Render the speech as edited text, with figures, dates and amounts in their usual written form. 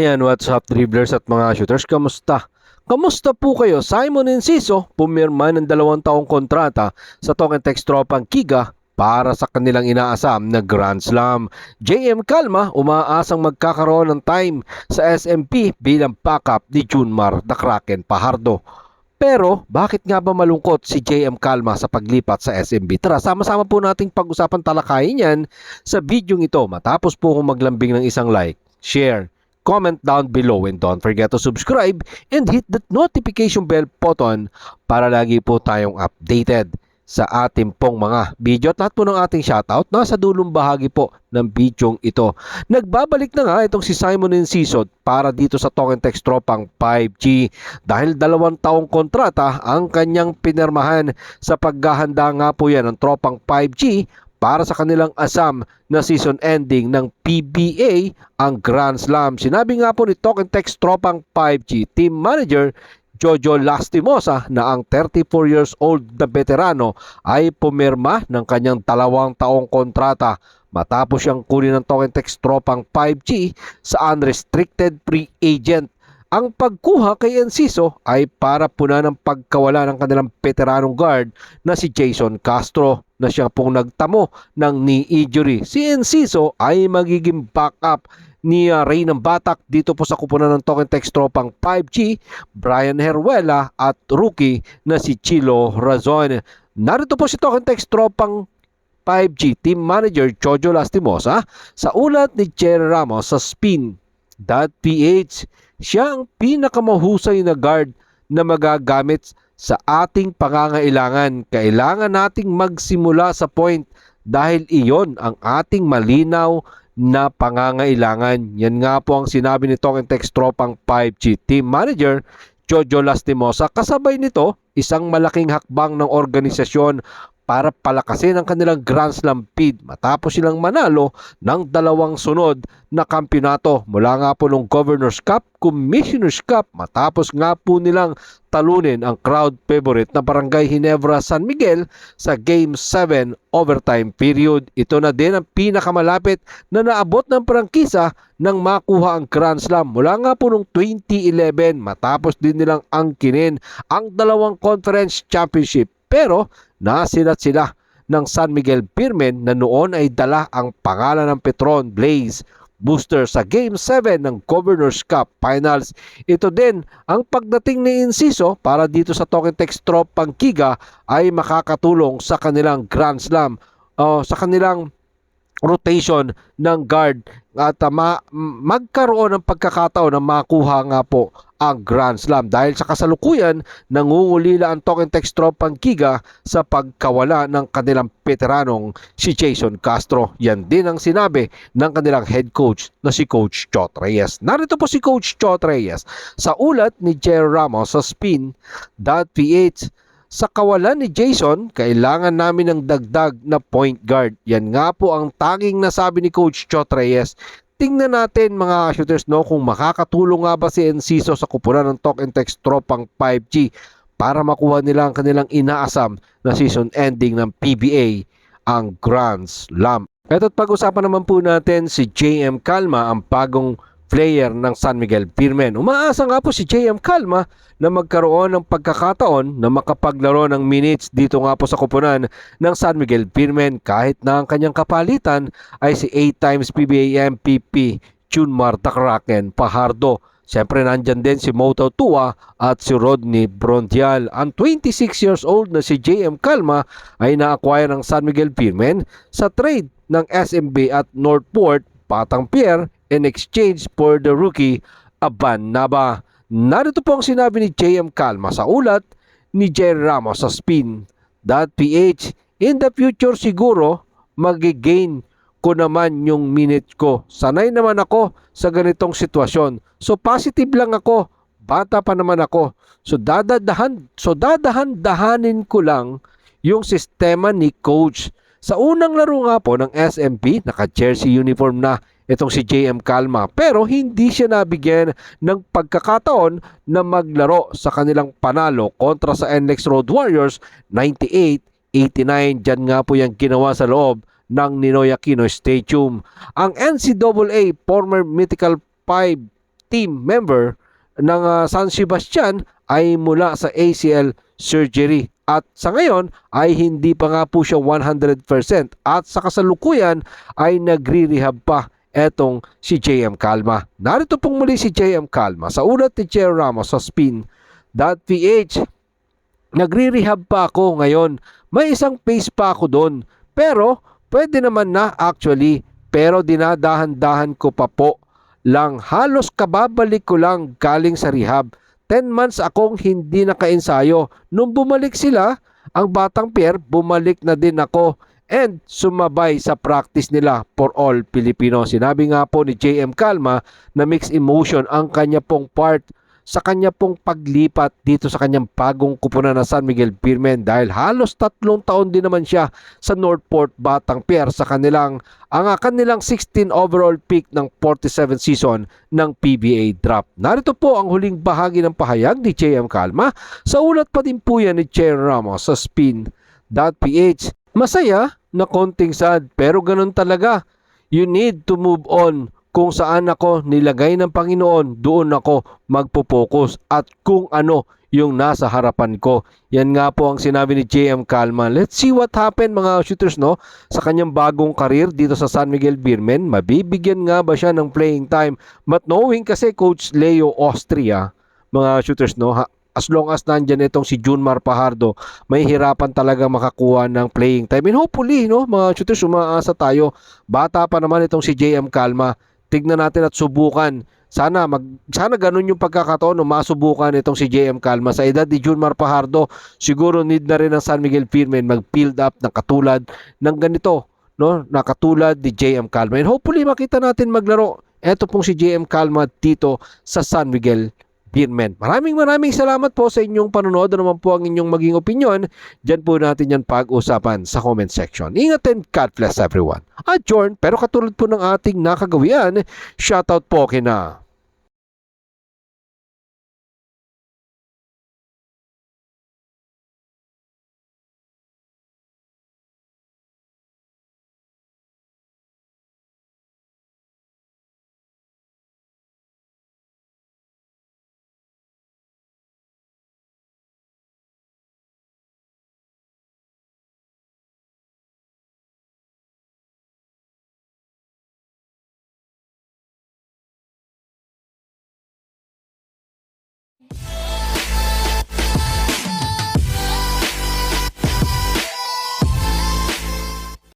Ayan, what's up dribblers at mga shooters, kamusta? Kamusta po kayo? Simon Enciso pumirma ng 2 taong kontrata sa Talk 'N Text tropang Kiga para sa kanilang inaasam na Grand Slam. JM Calma umaasang magkakaroon ng time sa SMP bilang backup ni Junmar The Kraken Fajardo. Pero bakit nga ba malungkot si JM Calma sa paglipat sa SMB? Tara, sama-sama po nating pag-usapan talakayin yan sa bidyong ito matapos po kung maglambing ng isang like, share, comment down below, and don't forget to subscribe and hit that notification bell button para lagi po tayong updated sa ating pong mga video at lahat po ng ating shoutout nasa dulong bahagi po ng bidyong ito. Nagbabalik na nga itong si Simon Enciso para dito sa Talk 'N Text tropang 5G dahil 2 taong kontrata ang kanyang pinirmahan. Sa paghahanda nga po yan ng tropang 5G para sa kanilang asam na season ending ng PBA, ang Grand Slam. Sinabi nga po ni Talk 'N Text tropang 5G Team Manager Jojo Lastimosa na ang 34 years old na veterano ay pumirma ng kanyang 2 taong kontrata matapos siyang kunin ng Talk 'N Text tropang 5G sa unrestricted free agent. Ang pagkuha kay Enciso ay para puna ng pagkawala ng kanilang veteranong guard na si Jason Castro na siya pong nagtamo ng knee injury. Si Enciso ay magiging backup ni Ray ng Batak dito po sa kupunan ng Talk 'N Text tropang 5G, Brian Heruela at rookie na si Chilo Razon. Narito po si Talk 'N Text tropang 5G Team Manager Jojo Lastimosa sa ulat ni Jerry Ramos sa Spin.ph. Siya ang pinakamahusay na guard na magagamit sa ating pangangailangan. Kailangan nating magsimula sa point dahil iyon ang ating malinaw na pangangailangan. Yan nga po ang sinabi ni Talk 'N Text tropang 5G Team Manager Jojo Lastimosa. Kasabay nito, isang malaking hakbang ng organisasyon para palakasin ang kanilang Grand Slam bid matapos silang manalo ng 2 sunod na kampyonato mula nga po ng Governor's Cup, Commissioner's Cup matapos nga po nilang talunin ang crowd favorite na Barangay Ginebra San Miguel sa Game 7 overtime period. Ito na din ang pinakamalapit na naabot ng prangkisa nang makuha ang Grand Slam mula nga po noong 2011 matapos din nilang angkinin ang 2 conference championship. Pero nasilat sila ng San Miguel Beermen na noon ay dala ang pangalan ng Petron Blaze Booster sa Game 7 ng Governor's Cup Finals. Ito din ang pagdating ni Enciso para dito sa Talk 'N Text tropang Kiga ay makakatulong sa kanilang Grand Slam sa kanilang rotation ng guard at magkaroon ng pagkakataon na makuha nga po ang Grand Slam dahil sa kasalukuyan nangungulila ang Talk 'N Text tropang Kiga sa pagkawala ng kanilang veteranong si Jason Castro. Yan din ang sinabi ng kanilang head coach na si Coach Chot Reyes. Narito po si Coach Chot Reyes sa ulat ni Jerry Ramos sa Spin.ph. Sa kawalan ni Jason, kailangan namin ng dagdag na point guard. Yan nga po ang tanging nasabi ni Coach Chot Reyes. Tingnan natin mga shooters kung makakatulong nga ba si Enciso sa kupunan ng Talk 'N Text tropang 5G para makuha nila ang kanilang inaasam na season ending ng PBA, ang Grand Slam. Ito't pag-usapan naman po natin si JM Calma, ang bagong player ng San Miguel Beermen. Umaasa nga po si JM Calma na magkaroon ng pagkakataon na makapaglaro ng minutes dito nga po sa kupunan ng San Miguel Beermen kahit na ang kanyang kapalitan ay si 8 times PBA MVP Junmar The Kraken Fajardo. Siyempre nandyan din si Moto Tua at si Rodney Brondial. Ang 26 years old na si JM Calma ay na-acquire ng San Miguel Beermen sa trade ng SMB at Northport Batang Pier in exchange for the rookie Aban Naba. Narito po ang sinabi ni JM Calma sa ulat ni Jerry Ramos sa Spin.ph. In the future siguro magigain ko naman yung minute ko. Sanay naman ako sa ganitong sitwasyon. So positive lang ako. Bata pa naman ako. So dadahan-dahanin ko lang yung sistema ni coach. Sa unang laro nga po ng SMP, naka-jersey uniform na itong si JM Calma pero hindi siya nabigyan ng pagkakataon na maglaro sa kanilang panalo kontra sa NLEX Road Warriors 98-89. Diyan nga po yung ginawa sa loob ng Ninoy Aquino Stadium. Ang NCAA former Mythical 5 team member ng San Sebastian ay mula sa ACL surgery. At sa ngayon ay hindi pa nga po siya 100% at sa kasalukuyan ay nagre-rehab pa etong si JM Calma. Narito pong muli si JM Calma sa ulat ni Che Ramos sa Spin.ph. Nagre-rehab pa ako ngayon. May isang phase pa ako doon. Pero pwede naman na actually. Pero dinadahan-dahan ko pa po lang. Halos kababalik ko lang galing sa rehab. 10 months akong hindi naka-ensayo. Nung bumalik sila, ang Batang Pier, bumalik na din ako and sumabay sa practice nila for all Filipino. Sinabi nga po ni JM Calma na mixed emotion ang kanya pong part sa kanya pong paglipat dito sa kanyang bagong kupunan na San Miguel Beermen dahil halos 3 taon din naman siya sa Northport Batang Pier sa kanilang 16 overall pick ng 47 season ng PBA draft. Narito po ang huling bahagi ng pahayag ni JM Calma sa ulat pa din po yan ni Che Ramos sa Spin.ph. Masaya na konting sad pero ganun talaga. You need to move on. Kung saan ako nilagay ng Panginoon, doon ako magpo-focus at kung ano yung nasa harapan ko. Yan nga po ang sinabi ni JM Calma. Let's see what happened mga shooters no sa kanyang bagong karir dito sa San Miguel Beermen. Mabibigyan nga ba siya ng playing time? But knowing kasi Coach Leo Austria, mga shooters no, as long as nandyan itong si Junmar Pajardo, may hirapan talaga makakuha ng playing time. And hopefully, no, mga shooters, umaasa tayo. Bata pa naman itong si JM Calma. Tignan natin at subukan. Sana ganun yung pagkakataon no, masubukan itong si JM Calma. Sa edad ni Junmar Pajardo, siguro need na rin ng San Miguel Beermen mag-build up ng katulad ng ganito, no, na katulad ni JM Calma. And hopefully makita natin maglaro eto pong si JM Calma dito sa San Miguel Beermen. Maraming salamat po sa inyong panonood. Ano naman po ang inyong maging opinion? Diyan po natin yan pag-usapan sa comment section. Ingat and God bless everyone. At Jorn, pero katulad po ng ating nakagawian, shoutout po kina